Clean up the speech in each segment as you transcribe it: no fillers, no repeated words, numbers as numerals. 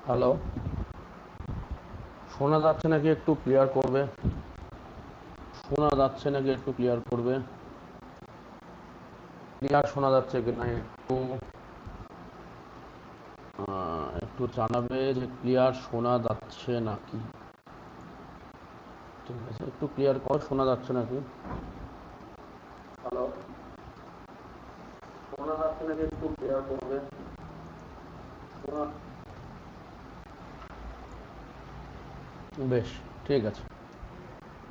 Hello, শোনা যাচ্ছে নাকি একটু ক্লিয়ার করবে? শোনা যাচ্ছে নাকি একটু ক্লিয়ার করবে? ক্লিয়ার শোনা যাচ্ছে কি না একটু একটু জানাবে যে ক্লিয়ার শোনা যাচ্ছে নাকি। ঠিক আছে, একটু ক্লিয়ার কর, শোনা যাচ্ছে নাকি? হ্যালো, শোনা যাচ্ছে নাকি একটু ক্লিয়ার করবে? শোনা, বেশ, ঠিক আছে,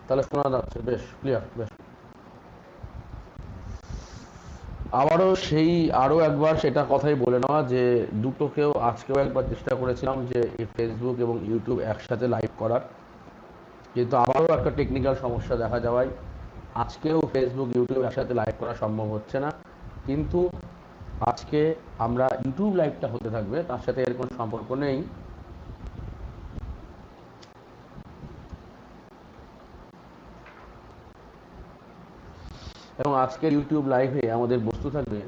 তাহলে শোনা যাচ্ছে, বেশ ক্লিয়ার, বেশ। আরও একবার সেটা কথাই বলে নেওয়া যে দুটোকেও আজকেও একবার চেষ্টা করেছিলাম যে এই ফেসবুক এবং ইউটিউব একসাথে লাইভ করার, কিন্তু আবারও একটা টেকনিক্যাল সমস্যা দেখা যাওয়ায় আজকেও ফেসবুক ইউটিউব একসাথে লাইভ করা সম্ভব হচ্ছে না। কিন্তু আজকে আমরা ইউটিউব লাইভটা হতে থাকবে, তার সাথে এর কোনো সম্পর্ক নেই। এবং আজকের ইউটিউব লাইভে আমাদের বস্তু থাকবে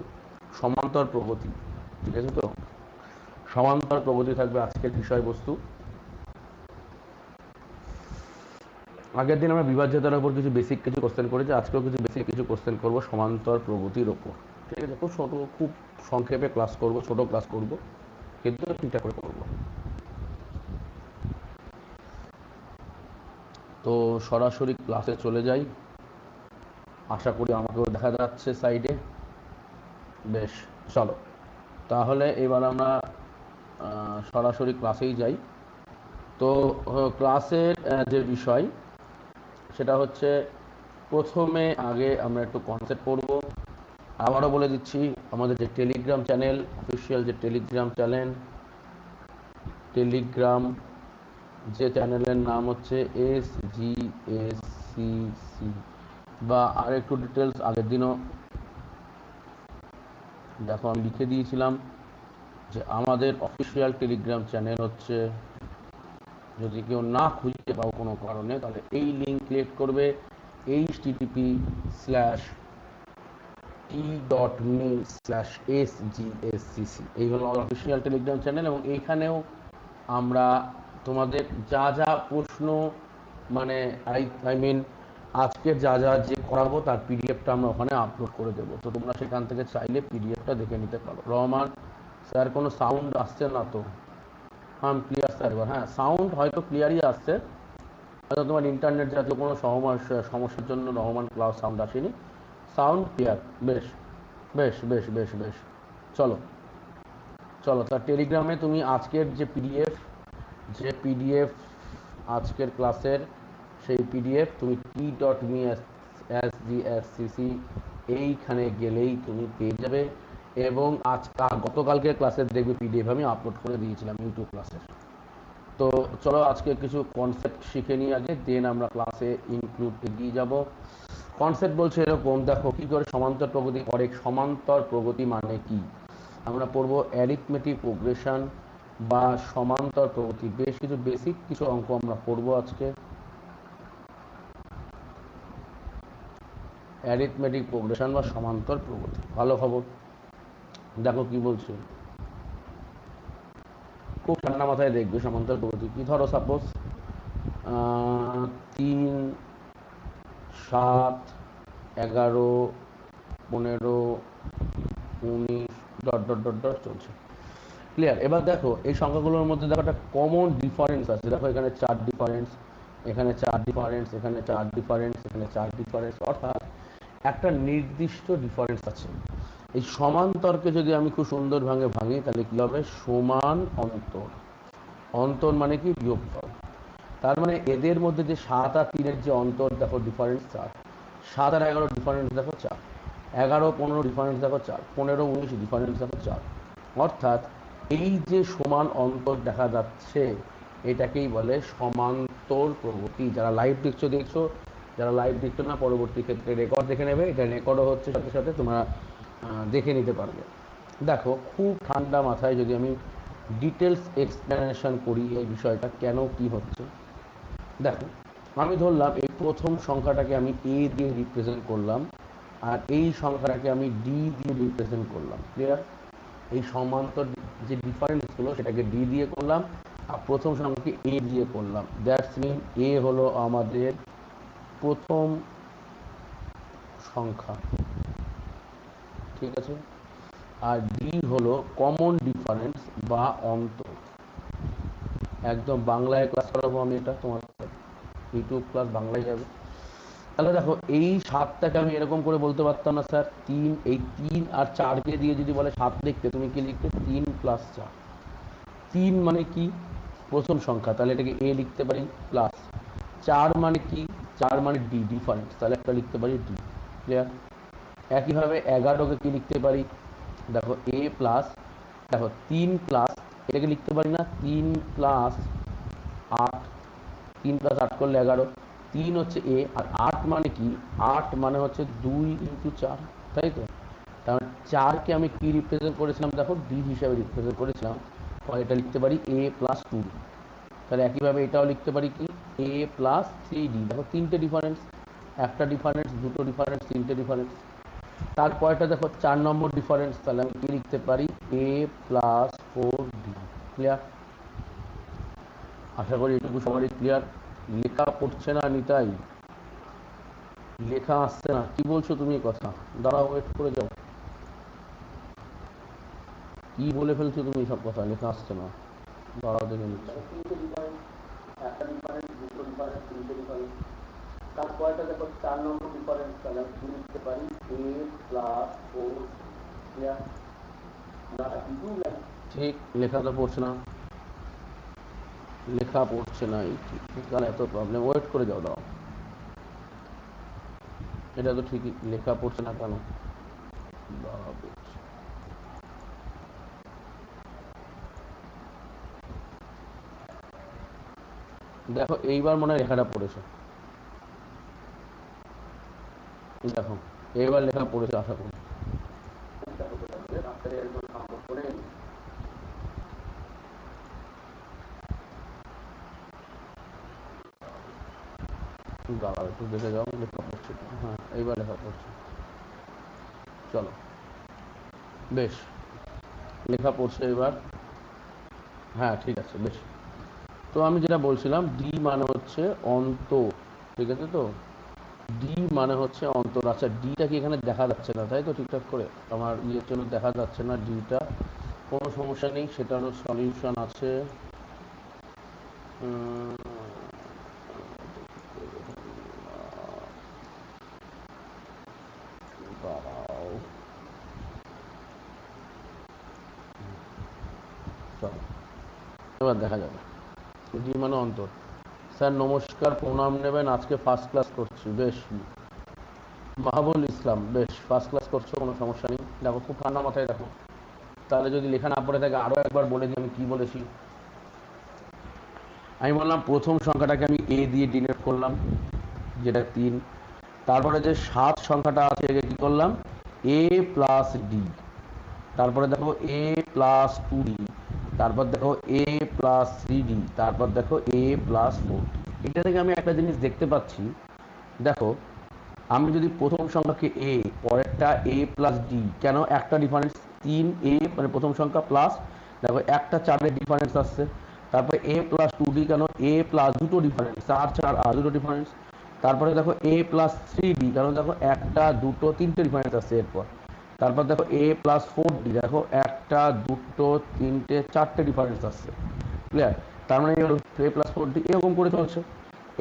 সমান্তর প্রগতি। ঠিক আছে তো, সমান্তর প্রগতি থাকবে আজকের বিষয়বস্তু। আগের দিন আমরা বিভাজ্যতার উপর কিছু বেসিক কিছু কোশ্চেন করেছি, আজকেও কিছু বেসিক কিছু কোশ্চেন করবো সমান্তর প্রগতির ওপর। ঠিক আছে, খুব ছোট, খুব সংক্ষেপে ক্লাস করব, ছোট ক্লাস করব, কিন্তু ঠিকঠাক করে করবো। তো সরাসরি ক্লাসে চলে যাই, আশা করি আমাকেও দেখা যাচ্ছে সাইডে। বেশ, চলো তাহলে এবার আমরা সরাসরি ক্লাসেই যাই। তো ক্লাসের যে বিষয় সেটা হচ্ছে, প্রথমে আগে আমরা একটু কনসেপ্ট পড়ব। আবারও বলে দিচ্ছি, আমাদের যে টেলিগ্রাম চ্যানেল, অফিসিয়াল যে টেলিগ্রাম চ্যানেল, টেলিগ্রাম যে চ্যানেলের নাম হচ্ছে SGSCC, বা আর একটু ডিটেলস আগের দিনও দেখো আমি লিখে দিয়েছিলাম যে আমাদের অফিসিয়াল টেলিগ্রাম চ্যানেল হচ্ছে, যদি কেউ না খুঁজে পাও কোনো কারণে, তাহলে এই লিঙ্ক ক্লিক করবে http:/t.me/sgscc। এই হলো আমার অফিসিয়াল টেলিগ্রাম চ্যানেল, এবং এইখানেও আমরা তোমাদের যা যা প্রশ্ন, মানে আই মিন আজকের যা যা যে করাবো তার পিডিএফটা আমরা ওখানে আপলোড করে দেবো। তো তোমরা সেখান থেকে চাইলে পিডিএফটা দেখে নিতে পারো। রহমান স্যার, কোনো সাউন্ড আসছে না তো? হ্যাঁ, ক্লিয়ার স্যার এবার। হ্যাঁ, সাউন্ড হয়তো ক্লিয়ারই আসছে, হয়তো তোমার ইন্টারনেট জাতীয় কোনো সমস্যার জন্য রহমান ক্লাউড সাউন্ড আসেনি। সাউন্ড ক্লিয়ার, বেশ বেশ বেশ বেশ বেশ। চলো চলো, তার টেলিগ্রামে তুমি আজকের যে পিডিএফ আজকের ক্লাসের, সেই পিডিএফ তুমি t.me/sgscc এইখানে গেলেই তুমি পেয়ে যাবে। এবং গতকালকের ক্লাসের দেখবে পিডিএফ আমি আপলোড করে দিয়েছিলাম ইউটিউব ক্লাসের। তো চলো আজকে কিছু কনসেপ্ট শিখে নিই আগে, দেন আমরা ক্লাসে ইনক্লুড এগিয়ে যাব। কনসেপ্ট বলছে এরকম, দেখো কি করে সমান্তর প্রগতি করে। সমান্তর প্রগতি মানে কি আমরা পড়বো অ্যারিথমেটিক প্রোগ্রেশন বা সমান্তর প্রগতি, বেশ কিছু বেসিক কিছু অঙ্ক আমরা পড়বো আজকে। অ্যারিথমেটিক প্রোগ্রেশন বা সমান্তর প্রগতি, ভালো খবর। দেখো কি বলছে, খুব ঠান্ডা মাথায় দেখবে সমান্তর প্রগতি কি। ধরো suppose 3, 7, 11, 15, 19 dot dot dot dot চলছে। ক্লিয়ার? এবার দেখো এই সংখ্যাগুলোর মধ্যে দেখো একটা কমন ডিফারেন্স আছে। দেখো এখানে 4 ডিফারেন্স, এখানে 4 ডিফারেন্স, এখানে 4 ডিফারেন্স, এখানে 4 ডিফারেন্স, অর্থাৎ একটা নির্দিষ্ট ডিফারেন্স আছে। এই সমান্তরকে যদি আমি খুব সুন্দর ভাঙি, তাহলে কি হবে? সমান অন্তর। অন্তর মানে কি? বিয়োগফল। তার মানে এদের মধ্যে যে 7 আর 3-এর যে অন্তর দেখো ডিফারেন্স 4, 7 আর 11 ডিফারেন্স দেখো 4, 11, 15 ডিফারেন্স দেখো 4, 15, 19 ডিফারেন্স দেখো 4। অর্থাৎ এই যে সমান অন্তর দেখা যাচ্ছে, এটাকেই বলে সমান্তর প্রগতি। যারা লাইভ দেখছো, যারা লাইভ দেখছো না, পরবর্তী ক্ষেত্রে রেকর্ড দেখে নেবে, এটা রেকর্ডও হচ্ছে, সাথে সাথে তোমরা দেখে নিতে পারবে। দেখো খুব ঠান্ডা মাথায় যদি আমি ডিটেলস এক্সপ্লেনেশন করি এই বিষয়টা কেন কি হচ্ছে। দেখো আমি ধরলাম এই প্রথম সংখ্যাটাকে আমি এ দিয়ে রিপ্রেজেন্ট করলাম, আর এই সংখ্যাটাকে আমি ডি দিয়ে রিপ্রেজেন্ট করলাম। ক্লিয়ার? এই সমান্তর যে ডিফারেন্সগুলো সেটাকে ডি দিয়ে করলাম, আর প্রথম সংখ্যাকে এ দিয়ে করলাম, দ্যাটস মিন এ হলো আমাদের প্রথম সংখ্যা, ঠিক আছে। আর ডি হলো কমন ডিফারেন্স বা অন্তর। একদম বাংলায় ক্লাস করাবো আমি, এটা তোমার ইউটিউব ক্লাস বাংলায় যাবে। তাহলে দেখো এই 7টাকে আমি এরকম করে বলতে পারতাম না স্যার, এই 3 আর 4কে দিয়ে যদি বলে 7 লিখতে, তুমি কি লিখতে? 3 + 4। 3 মানে কি? প্রথম সংখ্যা, তাহলে এটাকে এ লিখতে পারি, প্লাস 4 মানে কি? 4 মানে ডি, ডিফারেন্স, তাহলে একটা লিখতে পারি ডি। ক্লিয়ার? একইভাবে 11কে কি লিখতে পারি? দেখো এ প্লাস, দেখো 3 প্লাস, এটাকে লিখতে পারি না 3 প্লাস 8, 3 + 8 করলে 11, 3 হচ্ছে এ, আর 8 মানে কি? 8 মানে হচ্ছে 2 × 4, তাই তো? তাহলে 4কে আমি কি রিপ্রেজেন্ট করেছিলাম? দেখো ডি হিসাবে রিপ্রেজেন্ট করেছিলাম, ফলে এটা লিখতে পারি এ প্লাস 2। তাহলে একইভাবে এটাও লিখতে পারি কি? এ প্লাস 3ডি। দেখো তিনটে ডিফারেন্স, একটা ডিফারেন্স, দুটো ডিফারেন্স, তিনটে ডিফারেন্স। তারপরটা দেখো 4 নম্বর ডিফারেন্স, তাহলে আমি কি লিখতে পারি? এ প্লাস 4ডি। ক্লিয়ার? আশা করি এটুকু সবারই ক্লিয়ার। লেখা পড়ছে না নিতাই, লেখা আসছে না, কি বলছো তুমি? কথা দাঁড়াও, ওয়েট করে যাও, কি বলে ফেলছো তুমি? সব কথা লেখা আসছে না, দাঁড়াও দেখে নিচ্ছি। তিনটে ডিফারেন্স, একটা ডিফারেন্স, দুটো ডিফারেন্স, তিনটে ডিফারেন্স। তারপরটা দেখো 4 নম্বর ডিফারেন্স, তাহলে আমি কি লিখতে পারি? এ প্লাস 4। ক্লিয়ার? ঠিক, লেখা তো পড়ছে না, লেখা পড়ছে না, কারণ এত প্রবলেম, ওয়েট করে যাও, দাও। এটা তো ঠিকই, লেখা পড়ছে না কেন? দাঁড়াও দেখছি। দেখো এইবার মনে হয় লেখাটা পড়েছে, দেখো এইবার লেখা পড়েছে আশা করি। দাঁড়াও একটু দেখে যাও, লেখা পড়ছে, হ্যাঁ এইবার লেখা পড়ছে, চলো বেশ, লেখা পড়ছে এবার, হ্যাঁ ঠিক আছে বেশ। তো আমি যেটা বলছিলাম, ডি মানে হচ্ছে অন্তর, ঠিক আছে তো? ডি মানে হচ্ছে অন্তর। আচ্ছা ডিটা কি এখানে দেখা যাচ্ছে না, তাই তো? ঠিকঠাক করে আমার ইয়ের জন্য দেখা যাচ্ছে না ডিটা, কোনো সমস্যা নেই, সেটারও সলিউশন আছে। দাঁড়াও, চলো এবার দেখা যাবে। ডি মানে অন্তর। স্যার নমস্কার, প্রণাম নেবেন, আজকে ফার্স্ট ক্লাস করছি। বেশ, মাহবুল ইসলাম, বেশ ফার্স্ট ক্লাস করছো, কোনো সমস্যা নেই। দেখো খুব ঠান্ডা মাথায় দেখো, তাহলে যদি লেখা না পড়ে থাকে আরও একবার বলে দিই আমি কী বলেছি। আমি বললাম প্রথম সংখ্যাটাকে আমি এ দিয়ে ডিনোট করলাম, যেটা 3। তারপরে যে 7 সংখ্যাটা আছে একে কী করলাম? এ প্লাস ডি। তারপরে দেখো এ প্লাস 2ডি। তারপর দেখো এ প্লাস 3ডি। তারপর দেখো এ প্লাস 4। এটা থেকে আমি একটা জিনিস দেখতে পাচ্ছি, দেখো আমি যদি প্রথম সংখ্যাকে এ, পরেরটা এ প্লাস ডি, কেন? একটা ডিফারেন্স, 3 এ মানে প্রথম সংখ্যা প্লাস, দেখো একটা 4-এর ডিফারেন্স আসছে। তারপরে এ প্লাস 2ডি, কেন? এ প্লাস দুটো ডিফারেন্স, 4 4 আর দুটো ডিফারেন্স। তারপরে দেখো এ প্লাস 3ডি, কারণ দেখো একটা দুটো তিনটে ডিফারেন্স আসছে এরপর। তারপর দেখো এ প্লাস 4ডি, দেখো একটা দুটো তিনটে চারটে ডিফারেন্স আসছে। ক্লিয়ার? তার মানে এ প্লাস 4ডি এরকম করে চলছে।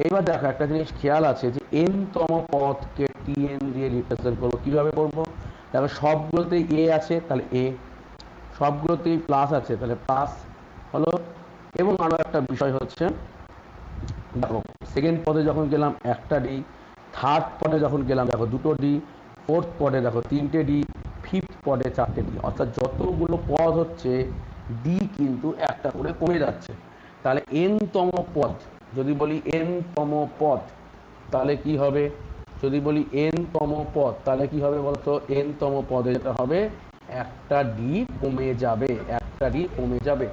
এইবার দেখো একটা জিনিস খেয়াল আছে যে এন তম পদকে টিএন দিয়ে রিপ্রেজেন্ট করবো, কিভাবে করবো? দেখো সবগুলোতেই এ আছে, তাহলে এ, সবগুলোতেই প্লাস আছে, তাহলে প্লাস হলো। এবং আরও একটা বিষয় হচ্ছে, দেখো সেকেন্ড পদে যখন গেলাম একটা ডি, থার্ড পদে যখন গেলাম দেখো দুটো ডি, ফোর্থ পদে দেখো তিনটে ডি, ফিফথ পদে চারটে ডি, অর্থাৎ যতগুলো পদ হচ্ছে ডি কিন্তু একটা করে কমে যাচ্ছে। তাহলে এন তম পদ, যদি বলি এন তম পদ, তাহলে কি হবে? যদি বলি এন তম পদ তাহলে কি হবে বলতো? এন তম পদে যেটা হবে, একটা ডি কমে যাবে, একটা ডি কমে যাবে।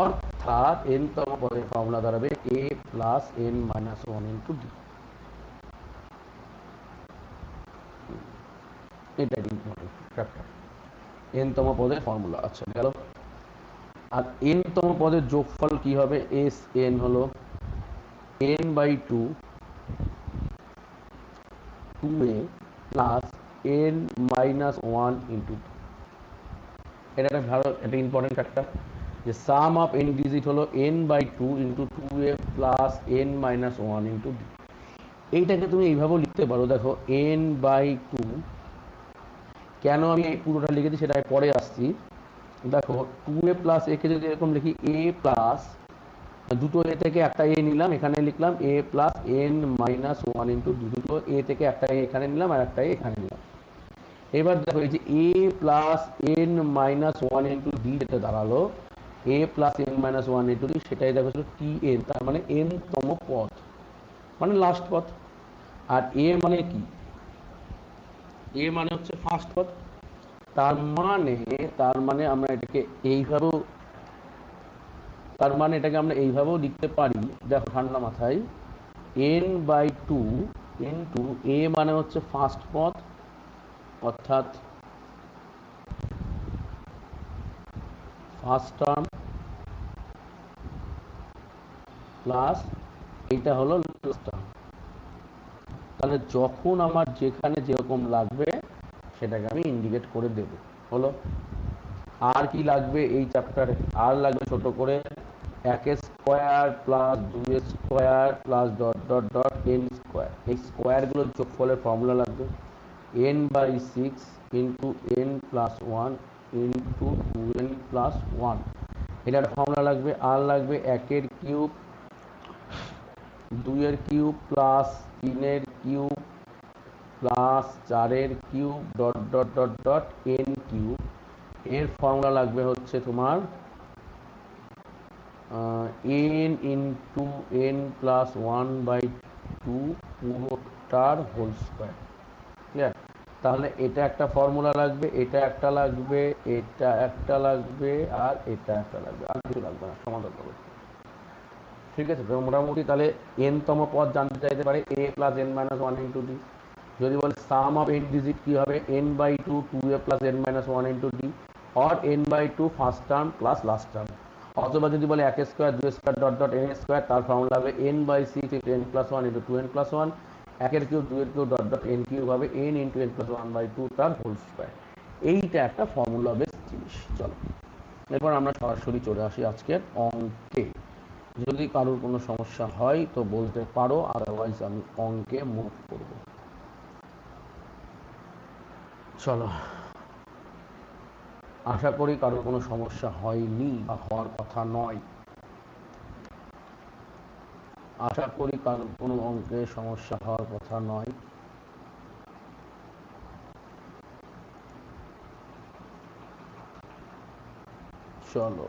অর্থাৎ এন তম পদের ফর্মুলা দাঁড়াবে A plus N minus 1 into D. এটাই এন তম পদের ফর্মুলা। আচ্ছা গেল। আর n তম পদের যোগফল কি হবে? এস এন হলো n/2 2a plus n-1 into, এটা একটা ভালো, একটা ইম্পর্টেন্ট ফ্যাক্টর, যে সাম অফ n ডিজিট হলো n/2 into 2a plus n-1 into d। এইটাকে তুমি এইভাবেও লিখতে পারো, দেখো n/2, কেন আমি এই পুরোটা লিখেছি সেটা পরে আসছি। দেখো 2a প্লাস a কে যদি এরকম লিখি a প্লাস, দুটো এ থেকে একটা এ নিলাম, এখানে লিখলাম a plus n-1 into d, দুটো এ থেকে একটা এ এখানে নিলাম আর একটা এ এখানে নিলাম। এবার দেখো এই যে a plus n-1 into d যেটা দাঁড়ালো a plus n-1 into d, সেটাই দেখো ছিল tn, তার মানে n তম পদ, মানে লাস্ট পদ। আর a মানে কি? a মানে হচ্ছে ফার্স্ট পদ। তার মানে আমরা এটাকে এইভাবেও, তার মানে এটাকে আমরা এইভাবেও লিখতে পারি, দেখো ঠান্ডা মাথায়, n/2 ইন্টু a মানে হচ্ছে ফার্স্ট পদ, অর্থাৎ ফার্স্ট টার্ম, প্লাস এইটা হলো লাস্ট টার্ম। তাহলে যখন আমার যেখানে যেরকম লাগবে সেটাকে আমি ইন্ডিকেট করে দেব। হলো। আর কি লাগবে এই চ্যাপ্টারে? আর লাগবে ছোট করে এক square plus 2 square plus dot dot dot n square. এই স্কোয়ারগুলোর যোগফলের ফর্মুলা লাগবে n/6 into n+1 into 2n+1, এটার ফর্মুলা লাগবে। আর লাগবে 1 cube, 2 cube plus 3 cube plus 4 cube dot dot dot dot n cube. এর ফর্মুলা লাগবে হচ্ছে তোমার n ইন্টু n+1/2 পুরোটার হোল স্কোয়ার। ক্লিয়ার? তাহলে এটা একটা ফর্মুলা লাগবে, এটা একটা লাগবে, এটা একটা লাগবে, আর এটা একটা লাগবে, আর কিছু লাগবে না, সমাধান করবে। ঠিক আছে, তো মোটামুটি তাহলে n তম পদ জানতে চাইতে পারে a plus n-1 into d। যদি বলে সাম অফ n ডিজিট কি হবে? n/2 2a plus n-1 into d, or n/2 first term plus last term. অথবা যদি বলে 1 square 2 square dot dot n square, তার ফর্মুলা হবে n/6 into n+1 into 2n+1, 1 cube 2 cube dot dot n cube হবে n into n+1/2 তার whole square. এইটা একটা formula base জিনিস। চলো এরপর আমরা সরাসরি চলে আসি আজকের অঙ্কে। যদি কারোর কোনো সমস্যা হয় তো বলতে পারো, আদারওয়াইজ আমি অঙ্কে মুভ করব। চলো, আশা করি কারোর কোনো সমস্যা হয়নি বা হওয়ার কথা নয়। আশা করি কারোর কোনো অঙ্কে সমস্যা হওয়ার কথা নয়। চলো,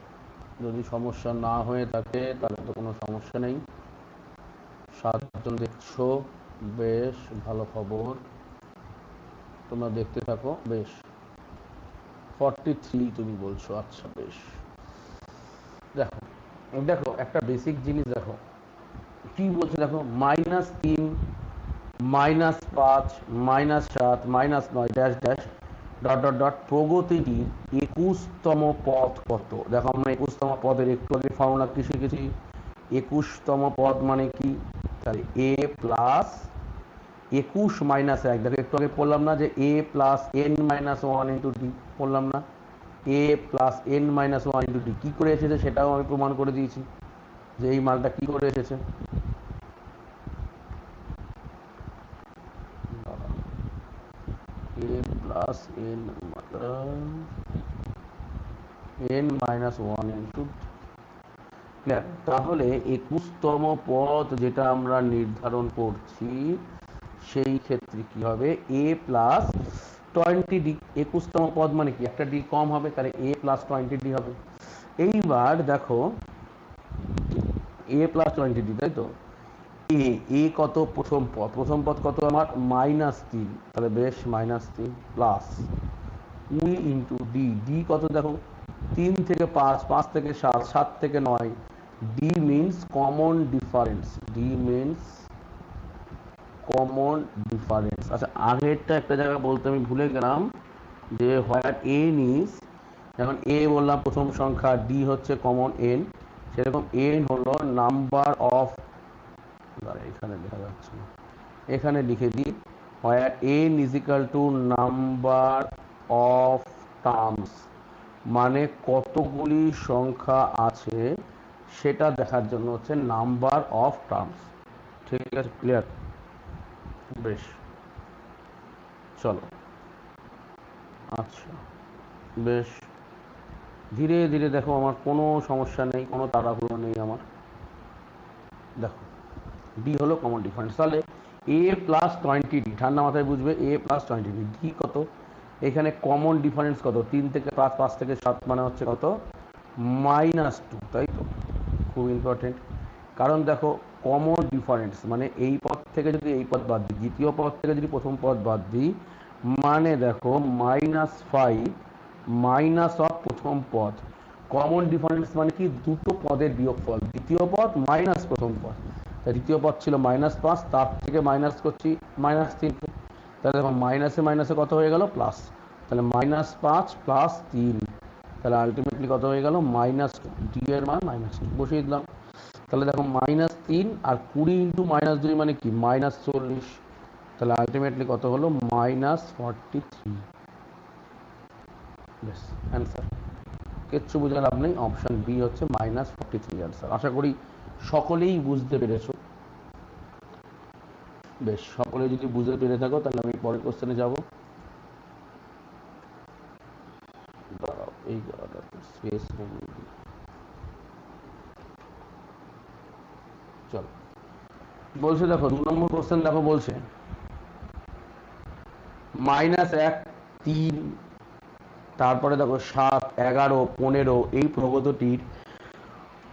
যদি সমস্যা না হয়ে থাকে তাহলে তো কোনো সমস্যা নেই। 7 জন দেখছো, বেশ ভালো খবর, তোমরা দেখতে থাকো। বেশ, 43 তুমি বলছো, আচ্ছা বেশ। দেখো দেখো একটা বেসিক জিনিস দেখো কি বলছে, দেখো -3, -5, -7, -9 dash dash dot dot dot প্রগতিটির 21তম পদ কত? দেখো আমরা 21তম পদের একটু আগে ফর্মুলা কি শিখেছি। 21তম পদ মানে কি? তাহলে a প্লাস 21-1, দেখো একটু আগে পড়লাম না যে a plus n-1 into d, পড়লাম না? a plus n-1 into d কী করে এসেছে সেটাও আমি প্রমাণ করে দিয়েছি যে এই মানটা কী করে এসেছে। a plus n-1 into, clear? তাহলে 21তম পদ যেটা আমরা নির্ধারণ করছি সেই ক্ষেত্রে কি হবে? a plus 20d। 21তম পদ মানে কি? একটা ডি কম হবে, তাহলে a প্লাস 20d হবে। এইবার দেখো a প্লাস 20d, তাই তো? এ কত? প্রথম পদ, প্রথম পদ কত আমার? -3, তাহলে বেশ -3 প্লাস 20 ইন্টু ডি, ডি কত দেখো? 3 থেকে 5, 5 থেকে 7, 7 থেকে 9, D means common difference, D means common difference. আচ্ছা আগেরটা একটা জায়গায় বলতে আমি ভুলে গেলাম, যে হোয়ার এন ইজ এখন এ বললাম প্রথম সংখ্যা, ডি হচ্ছে কমন এন, সেরকম এন হলো নাম্বার অফ, এখানে লেখা যাচ্ছে না, এখানে লিখে দিই, where n is equal to number of terms, মানে কতগুলি সংখ্যা আছে সেটা দেখার জন্য হচ্ছে নাম্বার অফ টার্মস। ঠিক আছে, ক্লিয়ার? বেশ, চলো। আচ্ছা, বেশ, ধীরে ধীরে দেখো, আমার কোনো সমস্যা নেই, কোনো তাড়াহুড়ো নেই আমার। দেখো, ডি হলো কমন ডিফারেন্স, তাহলে এ প্লাস 20 ডি, ঠান্ডা মাথায় বুঝবে, এ প্লাস 20 ডি, ডি কত? এখানে কমন ডিফারেন্স কত? 3 থেকে 5, 5 থেকে 7, মানে হচ্ছে কত? -2, তাই তো? খুব ইম্পর্টেন্ট, কারণ দেখো কমন ডিফারেন্স মানে এই পদ থেকে যদি এই পদ বাদ দিই, দ্বিতীয় পদ থেকে যদি প্রথম পদ বাদ দিই, মানে দেখো -5 মাইনাস অফ প্রথম পদ। কমন ডিফারেন্স মানে কি? দুটো পদের বিয়োগফল, দ্বিতীয় পদ মাইনাস প্রথম পদ। তাই দ্বিতীয় পদ ছিল -5, তার থেকে মাইনাস করছি -3, তাহলে দেখো মাইনাসে মাইনাসে কত হয়ে গেল? প্লাস। তাহলে -5 + 3, তাহলে আলটিমেটলি কত হয়ে গেল? -2, ডি এর মান -2 বসিয়ে দিলাম। তাহলে দেখো -3 আর 20 × -2 মানে কি? -40, তাহলে আলটিমেটলি কত হলো? -43। বেশ, অ্যান্সার। কিচ্ছু বুঝে লাভ নেই, অপশন বি হচ্ছে -43 অ্যান্সার। আশা করি সকলেই বুঝতে পেরেছো। বেশ, সকলে যদি বুঝতে পেরে থাকো তাহলে আমি পরের কোশ্চেনে যাব। দাঁড়াও, এই জায়গাটাতে স্পেস নেই। চলো, বলছে দেখো 2 নম্বর কোশ্চেন, দেখো বলছে -1, 3, তারপরে দেখো 7, 11, 15 এই প্রগতটির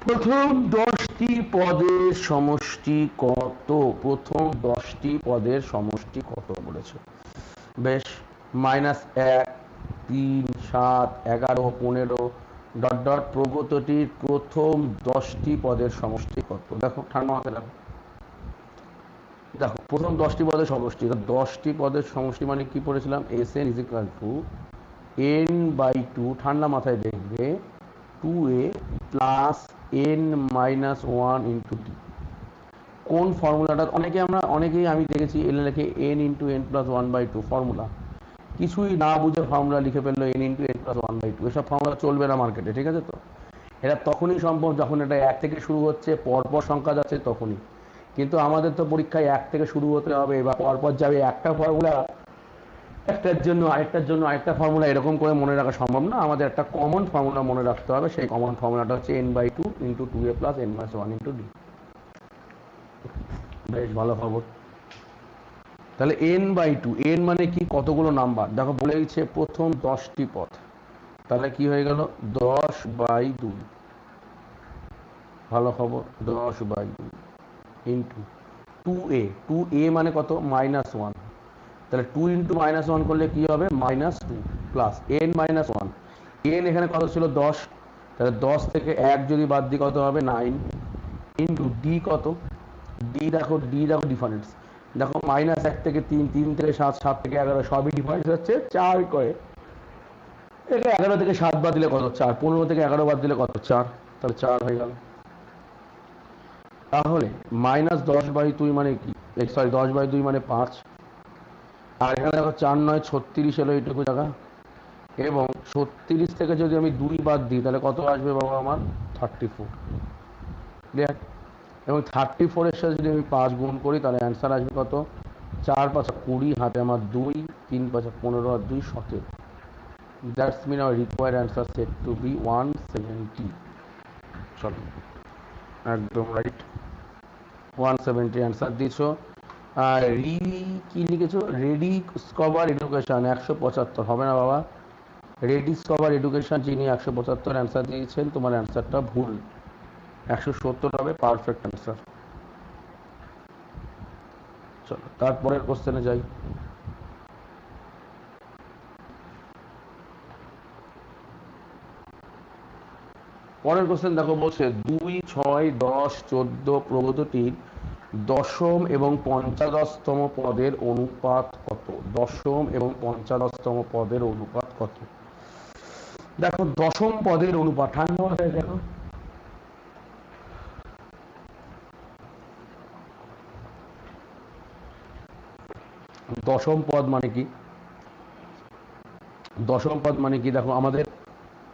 প্রথম 10টি পদের সমষ্টি কত? প্রথম 10টি পদের সমষ্টি কত বলেছে। বেশ, -1, 3, 7, 11, 15 ডট ডট প্রগতটির প্রথম 10টি পদের সমষ্টি কত? দেখো ঠান্ডা মাথায় দেখো, দেখো প্রথম 10টি পদের সমষ্টি, 10টি পদের সমষ্টি মানে কি পড়েছিলাম? Sn = n/2, ঠান্ডা মাথায় দেখবে 2a প্লাস n-1 × d। কোন ফর্মুলাটা অনেকেই আমি দেখেছি এল লেখে n × n+1/2 ফর্মুলা, কিছুই না বুঝে ফর্মুলা লিখে ফেললো n × n+1/2। এসব ফর্মুলা চলবে না মার্কেটে, ঠিক আছে তো? এটা তখনই সম্ভব যখন এটা 1 থেকে শুরু হচ্ছে, পরপর সংখ্যা যাচ্ছে তখনই। কিন্তু আমাদের তো পরীক্ষায় 1 থেকে শুরু হতে হবে বা পরপর যাবে, একটা ফর্মুলা একটার জন্য আরেকটার জন্য আরেকটা ফর্মুলা, এরকম করে মনে রাখা সম্ভব না। আমাদের একটা কমন ফর্মুলা মনে রাখতে হবে, সেই কমন ফর্মুলাটা হচ্ছে n/2 × 2a + n-1 × d। বেশ ভালো খবর। তাহলে n/2, n মানে কি? কতগুলো নাম্বার। দেখো বলে দিচ্ছে প্রথম 10টি পদ, তাহলে কি হয়ে গেল? 10/2। ভালো খবর, 10/2 ইন্টু 2a, 2a মানে কত? -1, তাহলে 2 × -1 করলে কি হবে? -2 প্লাস n-1, n এখানে কত ছিল? 10, তাহলে 10 থেকে 1 যদি বাদ দিই কত হবে? 9 ইন্টু ডি কত? ডি দেখো, ডিফারেন্স দেখো, -1 থেকে 3, 3 থেকে 7, 7 থেকে 11 সবই ডিফারেন্স হচ্ছে 4 করে। এটা 11 থেকে 7 বাদ দিলে কত? 4। 15 থেকে 11 বাদ দিলে কত? 4, তাহলে 4 হয়ে গেল। তাহলে -10/2 মানে কি? সরি, 10/2 মানে 5, আর এখানে দেখো 4 9 36 এলো এইটুকু জায়গা, এবং 36 থেকে যদি আমি 2 বাদ দিই তাহলে কত আসবে বাবা আমার? 34। ক্লিয়ার? এবং 34 এর সাথে যদি আমি 5 গুণ করি তাহলে অ্যান্সার আসবে কত? 4 × 5 = 20, হাতে আমার 2, 3 × 5 = 15 আর 2 17। That's mean our required answer set to be 170। চলো, একদম রাইট, 170 অ্যান্সার দিয়েছো। আর কি লিখেছো? রেডি স্কভার এডুকেশন 175 হবে না বাবা। রেডি স্কভার এডুকেশন যিনি 175 অ্যান্সার দিয়েছেন, তোমার অ্যান্সারটা ভুল, 170 হবে পারফেক্ট অ্যান্সার। চলো তারপরের কোশ্চেনে যাই। পরের কোশ্চেন দেখো বলছে 2, 6, 10, 14 প্রগতটির দশম এবং পঞ্চদশতম পদের অনুপাত কত? দশম এবং পঞ্চদশতম পদের অনুপাত কত? দেখো দশম পদের অনুপাত, ঠান্ডা মাথায় দেখো, দশম পদ মানে কি, দশম পদ মানে কি, দেখো আমাদের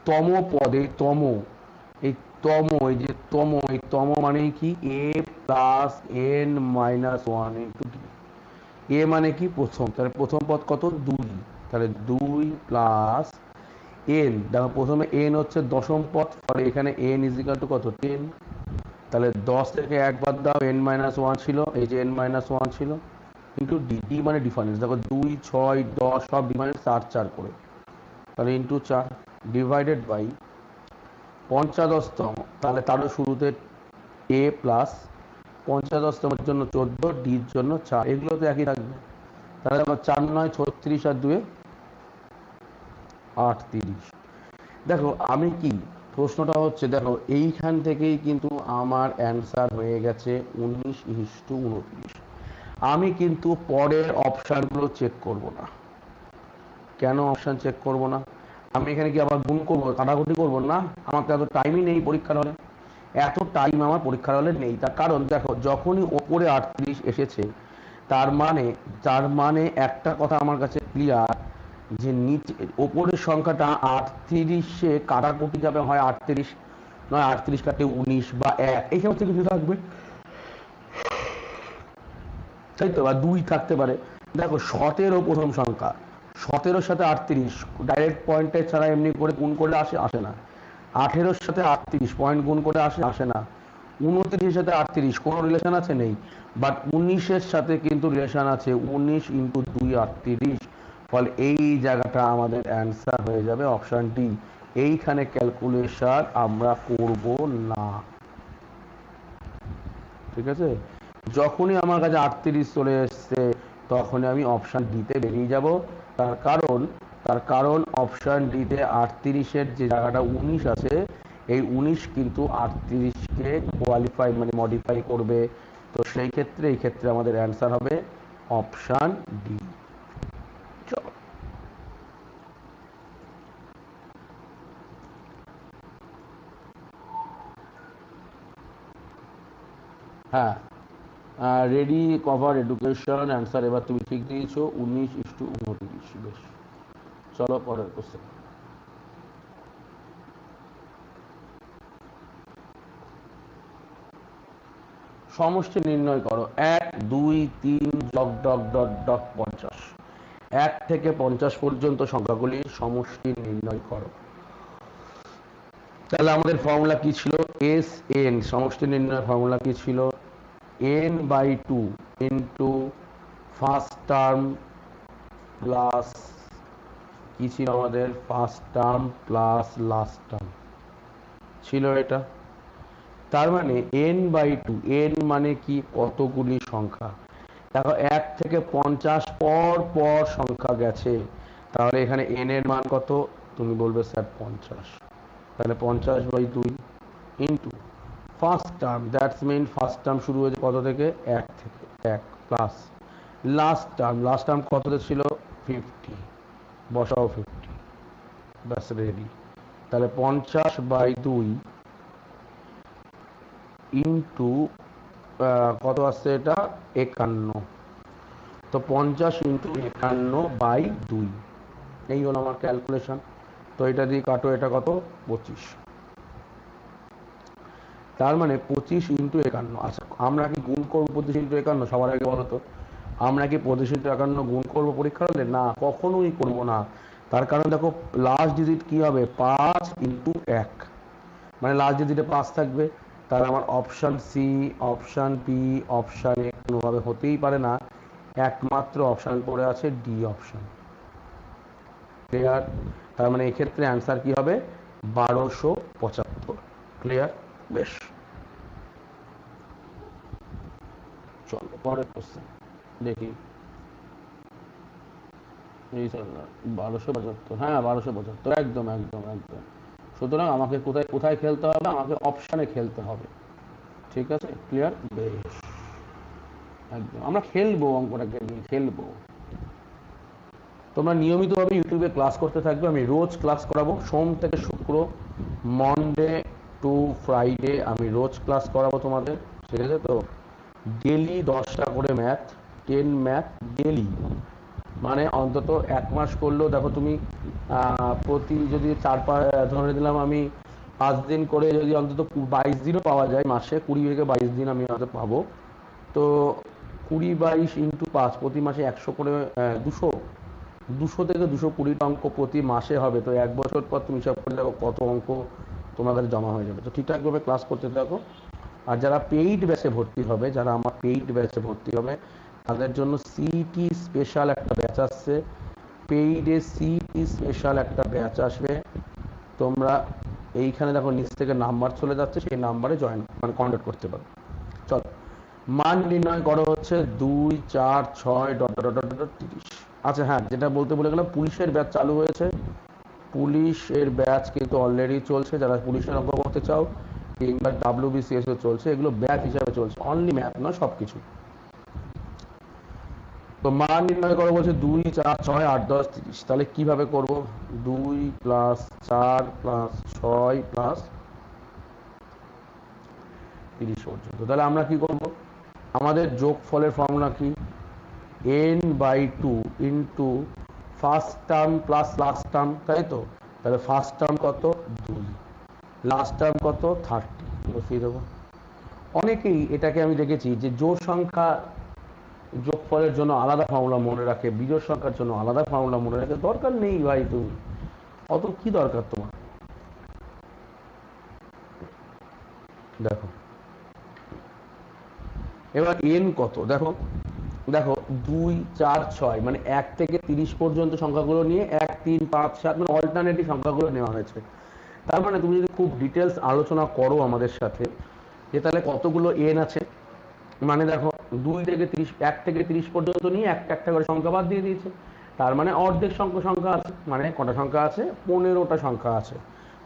তম পদে তম, এই তম, এই যে তম, এই তম মানে কি, A plus N minus one into D. A মানে কি প্রথম, তাহলে প্রথম পদ কত, দুই, তাহলে দুই প্লাস এন, দেখো প্রথমে এন হচ্ছে দশম পদ, ফলে এখানে এন ইজিক্যাল টু কত, 10, তাহলে 10 থেকে এক বাদ দাও, এন মাইনাস ওয়ান ছিল, এই যে এন মাইনাস ওয়ান ছিল, ইন্টু ডি, ডি মানে ডিফারেন্স, দেখো 2, 6, 10 সব ডিফারেন্স 4 4 করে, তাহলে ইন্টু 4, ডিভাইডেড বাই পঞ্চাদশতম, তাহলে তারও শুরুতে এ প্লাস, পঞ্চাদশতমের জন্য 14, ডির জন্য 4, এগুলো তো একই থাকবে, তাহলে দেখো 4 9 36 আর 2 38। দেখো আমি কি, প্রশ্নটা হচ্ছে দেখো এইখান থেকেই কিন্তু আমার অ্যান্সার হয়ে গেছে 19:29। আমি কিন্তু পরের অপশানগুলো চেক করব না। কেন অপশান চেক করব না, আমি এখানে কি আবার গুণ করবো, কাটাকুটি করবো না, আমার তো এত টাইমই নেই পরীক্ষার হলে, এত টাইম আমার পরীক্ষার হলে নেই। তার কারণ দেখো যখনই ওপরে 38 এসেছে, তার মানে একটা কথা আমার কাছে ক্লিয়ার, যে নিচে ওপরের সংখ্যাটা 38-এ কাটাকুটি যাবে, হয় 38, নয় 38 কাটে 19 বা 1, এই সমস্ত কিছু থাকবে, তাই তো, বা 2 থাকতে পারে। দেখো 17 প্রথম সংখ্যা, 17-এর সাথে 38 ডাইরেক্ট পয়েন্টে ছাড়া এমনি করে গুণ করলে আসে না। 18-এর সাথে 38 পয়েন্ট গুণ করে আসে না। 29-এর সাথে 38 কোনো রিলেশন আছে, নেই। বাট 19-এর সাথে কিন্তু রিলেশন আছে, 19 ইন্টু 2 38, ফলে এই জায়গাটা আমাদের অ্যান্সার হয়ে যাবে অপশান ডি। এইখানে ক্যালকুলেশন আমরা করব না, ঠিক আছে। যখনই আমার কাছে 38 চলে এসছে, তখনই আমি অপশান ডিতে বেরিয়ে যাব। তার কারণ অপশান ডিতে 38-এর যে জায়গাটা 19 আছে, এই 19 কিন্তু 38-কে কোয়ালিফাই মানে মডিফাই করবে। তো সেই ক্ষেত্রে এই ক্ষেত্রে আমাদের অ্যান্সার হবে অপশান ডি। চলো, হ্যাঁ, রেডি কভার এডুকেশন অ্যান্সার এবার তুমি ঠিক দিয়েছো, 19:29। বেশ, চলো পরের কোশ্চেন। সমষ্টি নির্ণয় করো, 1 2 3 ডট ডট ডট ডট 50, 1 থেকে 50 পর্যন্ত সংখ্যাগুলির সমষ্টি নির্ণয় করো। তাহলে আমাদের ফর্মুলা কি ছিল, এস এন, সমষ্টি নির্ণয়ের ফর্মুলা কি ছিল, N by 2 into first term plus, কি ছিল আমাদের, first term plus last term ছিল এটা। তার মানে এন বাই 2, এন মানে কি, কতগুলি সংখ্যা, দেখো 1 থেকে 50 পর পর সংখ্যা গেছে, তাহলে এখানে এন এর মান কত, তুমি বলবে স্যার 50, তাহলে 50/2 into first term, that's mean first term শুরু হয়েছে কত থেকে, 1 থেকে, 1 প্লাস লাস্ট টার্ম কততে ছিল, 50, বসাও 50, ব্যাস রেডি। তাহলে 50/2 ইন্টু কত আসছে এটা, 51, তো 50 × 51/2, এই হলো আমার ক্যালকুলেশন। তো এটা দিয়ে কাটো, এটা কত, 25, তার মানে 25 × 51। আচ্ছা আমরা কি গুণ করবো 25 × 51, সবার আগে বলো তো, আমরা কি 25 × 51 গুণ করবো পরীক্ষা হলে, না, কখনোই করব না। তার কারণ দেখো লাস্ট ডিজিট কি হবে, 5 × 1, মানে লাস্ট ডিজিটে 5 থাকবে, তাহলে আমার option C, option B, option A কোনোভাবে হতেই পারে না, একমাত্র অপশান পড়ে আছে ডি অপশান। ক্লিয়ার, তার মানে এক্ষেত্রে অ্যান্সার কি হবে, 1275। ক্লিয়ার, বেশ, চলো পরের কোশ্চেন দেখি। এই 1275, হ্যাঁ 1275, একদম একদম একদম। সুতরাং আমাকে কোথায় কোথায় খেলতে হবে, আমাকে অপশানে খেলতে হবে, ঠিক আছে, ক্লিয়ার, বেশ, একদম আমরা খেলবো, অঙ্কটাকে নিয়ে খেলবো। তোমরা নিয়মিতভাবে ইউটিউবে ক্লাস করতে থাকবে, আমি রোজ ক্লাস করাবো, সোম থেকে শুক্র, মনডে টু ফ্রাইডে আমি রোজ ক্লাস করাবো তোমাদের, ঠিক আছে? তো ডেলি 10টা করে ম্যাথ, 10 ম্যাথ ডেলি, মানে অন্তত 1 মাস করলেও দেখো তুমি প্রতি যদি 4-5 ধরে দিলাম আমি 5 দিন করে যদি অন্তত 22 দিনও পাওয়া যায় মাসে, 20 থেকে 22 দিন আমি হয়তো পাবো, তো 20-22 ইন্টু 5 প্রতি মাসে 100 করে 200 থেকে 220টা অঙ্ক প্রতি মাসে হবে। তো 1 বছর পর তুমি হিসাব করে দেখো কত অঙ্ক তোমাদের জমা হয়ে যাবে। তো ঠিকঠাকভাবে ক্লাস করতে থাকো। আর যারা পেইড ব্যাচে ভর্তি হবে, যারা আমার পেইড ব্যাচে ভর্তি হবে, তাদের জন্য সিইটি স্পেশাল একটা ব্যাচ আসছে, পেইডে সিইটি স্পেশাল একটা ব্যাচ আসবে। তোমরা এইখানে দেখো নিচ থেকে নাম্বার চলে যাচ্ছে, সেই নাম্বারে জয়েন মানে কন্ট্যাক্ট করতে পারো। চলো, মান নির্ণয় করো হচ্ছে 2, 4, 6 ... 30। আচ্ছা হ্যাঁ, যেটা বলতে বলে গেলাম, পুলিশের ব্যাচ চালু হয়েছে। পুলিশের ব্যাচ কিন্তু অলরেডি চলছে। যারা পুলিশের অঙ্ক করতে চাও কিংবা WBCS চলছে, এগুলো ব্যাচ হিসাবে চলছে, অনলি ম্যাথ নয়, সব কিছু। তো মান নির্ণয় করো বলছে 2, 4, 6, 8, 10, 30। তাহলে কিভাবে করব? 2 + 4 + 6 + 30 পর্যন্ত। তাহলে আমরা কি করব? আমাদের যোগফলের ফর্মুলা কি? n/2 into first term plus last term, তাই তো? তাহলে ফার্স্ট টার্ম কত? 2, লাস্ট টার্ম কত? 30, বসিয়ে দেবো। অনেকেই এটাকে আমি দেখেছি যে জোড় সংখ্যা যোগফলের জন্য আলাদা ফর্মুলা মনে রাখে, বিজোড় সংখ্যার জন্য আলাদা ফর্মুলা মনে রাখে। দরকার নেই ভাই, তুমি অত কি দরকার তোমার? দেখো এবার n কত, দেখো দেখো 2, 4, 6 মানে 1 থেকে 30 পর্যন্ত সংখ্যাগুলো নিয়ে 1, 3, 5, 7 মানে অল্টারনেটিভ সংখ্যাগুলো নেওয়া হয়েছে। তার মানে তুমি যদি খুব ডিটেলস আলোচনা করো আমাদের সাথে যে তাহলে কতগুলো n আছে, মানে দেখো 2 থেকে 30, 1 থেকে 30 পর্যন্ত নিয়ে একটা একটা করে সংখ্যা বাদ দিয়ে দিয়েছে। তার মানে অর্ধেক সংখ্যা আছে, মানে কটা সংখ্যা আছে? 15টা সংখ্যা আছে।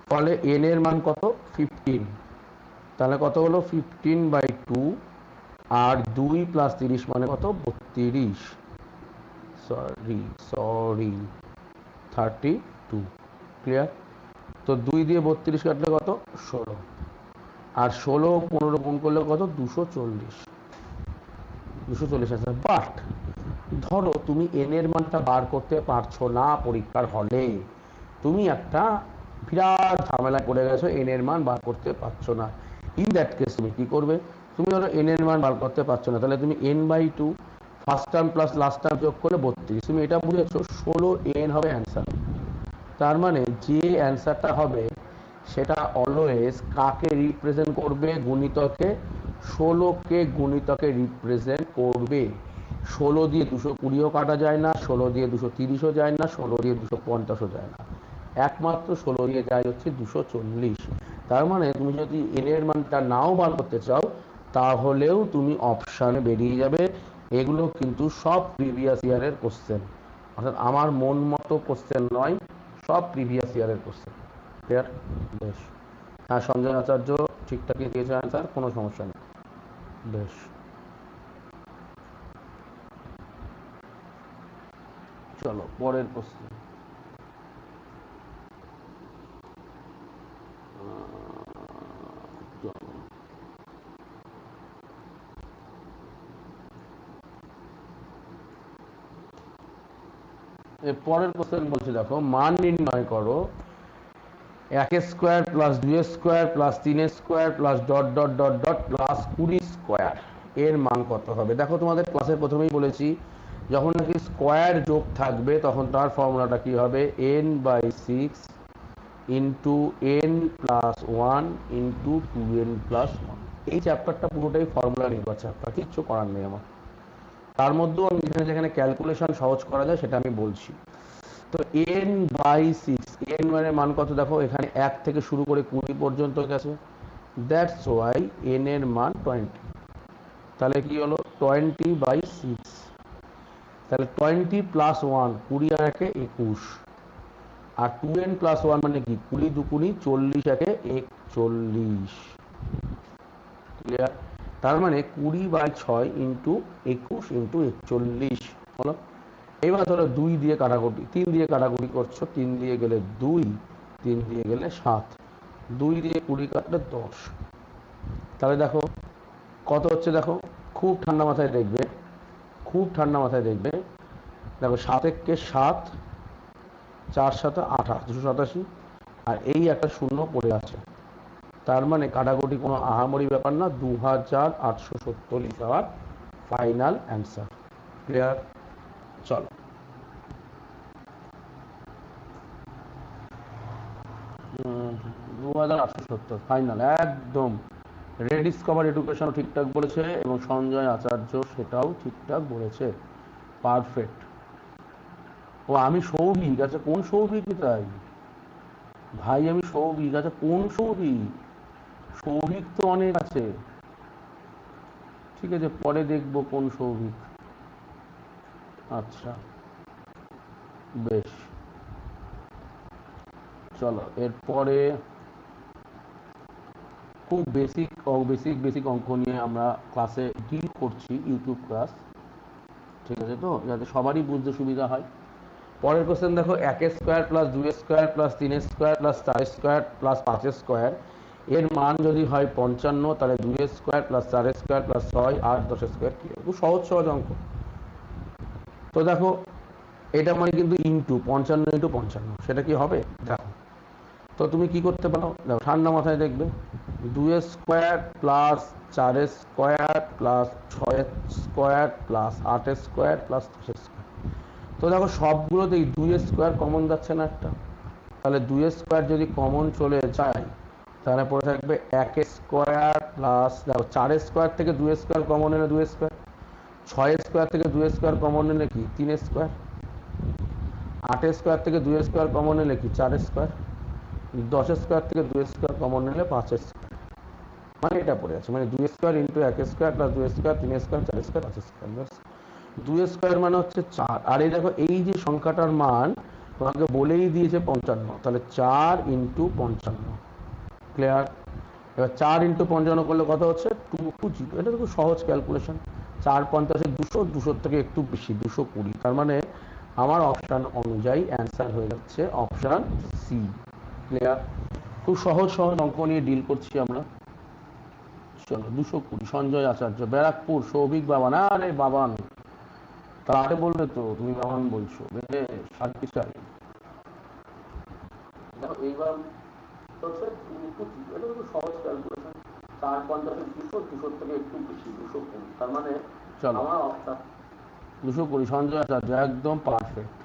ফলে n এর মান কত? 15। তাহলে কত হলো? 15/2। আর 2 + 30 মানে কত? 32, সরি 32। ক্লিয়ার? তো 2 দিয়ে 32 কাটলে কত? 16। আর 16 15 গুণ করলে কত? 240। 240 আছে। বাট ধরো তুমি n এর মানটা বার করতে পারছো না পরীক্ষার হলে, তুমি একটা বিরাট ঝামেলায় পড়ে গেছো, n এর মান বার করতে পারছো না। ইন দ্যাট কেস তুমি কি করবে? তুমি ধরো n এর মান বার করতে পারছো না, তাহলে তুমি n/2 first term plus last term যোগ করলে 32। তুমি এটা বুঝেছো? 16n হবে অ্যান্সার। তার মানে যে অ্যান্সারটা হবে সেটা অলওয়েজ কাকে রিপ্রেজেন্ট করবে? গুণিতকে। 16কে গুণিতকে রিপ্রেজেন্ট করবে। 16 দিয়ে 220ও কাটা যায় না, 16 দিয়ে 230ও যায় না, 16 দিয়ে 250ও যায় না, একমাত্র 16 দিয়ে যায় হচ্ছে 240। তার মানে তুমি যদি n এর মানটা নাও বার করতে চাও, তাহলেও তুমি অপশানে বেরিয়ে যাবে। এগুলো কিন্তু সব প্রিভিয়াস ইয়ারের কোশ্চেন, অর্থাৎ আমার মন মতো কোশ্চেন নয়, সব প্রিভিয়াস ইয়ারের কোশ্চেন। ক্লিয়ার? বেশ। হ্যাঁ, সঞ্জয় আচার্য ঠিকঠাকই দিয়েছে অ্যান্সার, কোনো সমস্যা নেই। বেশ, চলো পরের কোশ্চেন। এর পরের কোশ্চেন বলছে, দেখো মান নির্ণয় করো 1² + 2² + 3² + ... +20² এর মান কত হবে? দেখো তোমাদের ক্লাসের প্রথমেই বলেছি, যখন নাকি স্কোয়ার যোগ থাকবে তখন তার ফর্মুলাটা কি হবে? n/6 into n+1 into 2n+1। এই চ্যাপ্টারটা পুরোটাই ফর্মুলা নির্ভর চ্যাপ্টার, কিচ্ছু করার নেই আমার। তার মধ্যেও আমি যেখানে যেখানে ক্যালকুলেশন সহজ করা যায় সেটা আমি বলছি। তো n/6, n মানে মান কত? দেখো এখানে 1 থেকে শুরু করে 20 পর্যন্ত গেছে, দ্যাটস ওয়াই n এর মান 20। তাহলে কি হলো? 20/6। তাহলে 20 + 1, 20 আর 1 21। আর 2n+1 মানে কি? 20 2 40, 1 41। ক্লিয়ার? তার মানে 20/6 ইন্টু 21 ইন্টু 41 হলো। এবার ধরো 2 দিয়ে কাটাকুটি, 3 দিয়ে কাটাকুটি করছো, 3 দিয়ে গেলে 2, 3 দিয়ে গেলে 7, 2 দিয়ে 20 কাটলে 10। তাহলে দেখো কত হচ্ছে, দেখো খুব ঠান্ডা মাথায় দেখবে, খুব ঠান্ডা মাথায় দেখবে, দেখো 7 একে 7, 4 7 28, 287, আর এই একটা শূন্য পড়ে আছে। তার মানে কাটাকুটি কোনো আহামরি ব্যাপার না, 2870 লিখা হওয়ার ফাইনাল অ্যান্সার। ক্লিয়ার? চলো 2870 ফাইনাল একদম। রেডিসকভার এডুকেশনও ঠিকঠাক বলেছে এবং সঞ্জয় আচার্য সেটাও ঠিকঠাক বলেছে, পারফেক্ট। ও আমি সৌভিক, আচ্ছা কোন সৌভিক তাই ভাই, আমি সৌভিক, আচ্ছা কোন সৌভিক? সৌভিক তো অনেক আছে, ঠিক আছে পরে দেখবো কোন সৌভিক। আচ্ছা বেশ, চলো এরপরে খুব বেসিক বেসিক অঙ্ক নিয়ে আমরা ক্লাসে ডিল করছি, ইউটিউব ক্লাস, ঠিক আছে তো, যাতে সবারই বুঝতে সুবিধা হয়। পরের কোশ্চেন দেখো, 1 square plus 2 square plus 3 square plus 4 square plus 5 square এর মান যদি হয় 55, তাহলে 2 square plus 4 square plus 6 8 10 square কি হবে? খুব সহজ সহজ অঙ্ক। তো দেখো এটা মানে কিন্তু ইন্টু 55 ইন্টু 55, সেটা কি হবে দেখো। তো তুমি কি করতে পারো, দেখো ঠান্ডা মাথায় দেখবে, 2 square plus 4 square plus 6 square plus 8 square plus 10 square. তো দেখো সবগুলোতেই 2 স্কোয়ার কমন যাচ্ছে না একটা, তাহলে 2 স্কোয়ার যদি কমন চলে যায় তাহলে পড়ে থাকবে 1 স্কোয়ার প্লাস, দেখো 4 স্কোয়ার থেকে 2 স্কোয়ার কমন এলে 2 স্কোয়ার, 6 স্কোয়ার থেকে 2 স্কোয়ার কমন এলে কি 3 স্কোয়ার, 8 স্কোয়ার থেকে 2 স্কোয়ার কমন এলে কি 4 স্কোয়ার, 10 স্কোয়ার থেকে 2 স্কোয়ার কমন নিলে 5 স্কোয়ার। মানে এটা পড়ে আছে, মানে 2 square into 1 square plus 2 square 3 square 4 square 5 square, ব্যাস 2 স্কোয়ার মানে হচ্ছে 4। আর এই দেখো এই যে সংখ্যাটার মান তোমাকে বলেই দিয়েছে 55, তাহলে 4 ইন্টু 55। ক্লিয়ার? এবার 4 ইন্টু 55 করলে কত হচ্ছে 220। এটা তো খুব সহজ ক্যালকুলেশন, 4 50 200, 200 থেকে একটু বেশি 220, তার মানে আমার অপশান অনুযায়ী অ্যান্সার হয়ে যাচ্ছে অপশান সি। ক্লিয়ার? খুব সহজ সহজ অঙ্ক নিয়ে ডিল করছি আমরা। চলো 220, সঞ্জয় আচার্য, ব্যারাকপুর, সৌভিক বাবান, আরে বাবান তাহলে বলবে তো তুমি বাবান বলছো, শান্তি চাই। দেখো এইবার হচ্ছে 220, এটা খুব সহজ ক্যালকুলেশন, 4 50 200, 200 থেকে একটু বেশি 220, তার মানে চলো আমার অপশান 220, সঞ্জয় আচার্য একদম পারফেক্ট।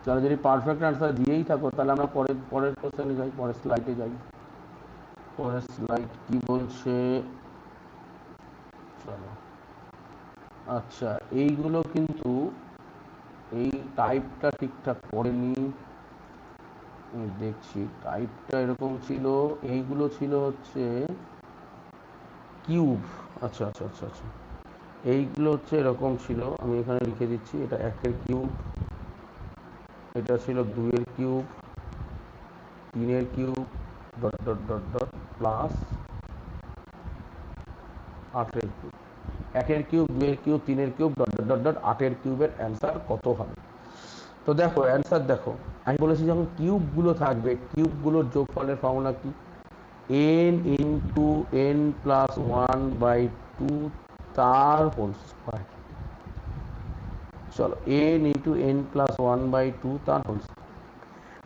চলো যদি পারফেক্ট আনসার দিয়েই থাকো তাহলে আমরা পরের কোশ্চেনে যাই, পরের স্লাইডে যাই। পরের স্লাইড কি বলছে, চলো। আচ্ছা এইগুলো কিন্তু এই টাইপটা ঠিকঠাক পড়েনি, দেখছি টাইপটা এরকম ছিল, এইগুলো ছিল হচ্ছে কিউব। আচ্ছা আচ্ছা আচ্ছা আচ্ছা, এইগুলো হচ্ছে এরকম ছিল, আমি এখানে লিখে দিচ্ছি, এটা 1 কিউব, এটা ছিল 2 cube, 3 cube dot dot dot dot plus 8 cube. 1 cube, 2 cube, 3 cube dot dot dot dot 8 কিউবের অ্যান্সার কত হবে? তো দেখো অ্যান্সার দেখো, আমি বলেছি যখন কিউবগুলো থাকবে কিউবগুলোর যোগফলের ফর্মুলা কি, n ইন্টু n প্লাস 1/2 তার হোল স্কোয়ার। চলো n ইন্টু n প্লাস 1/2 তার হোল স্কোয়ার।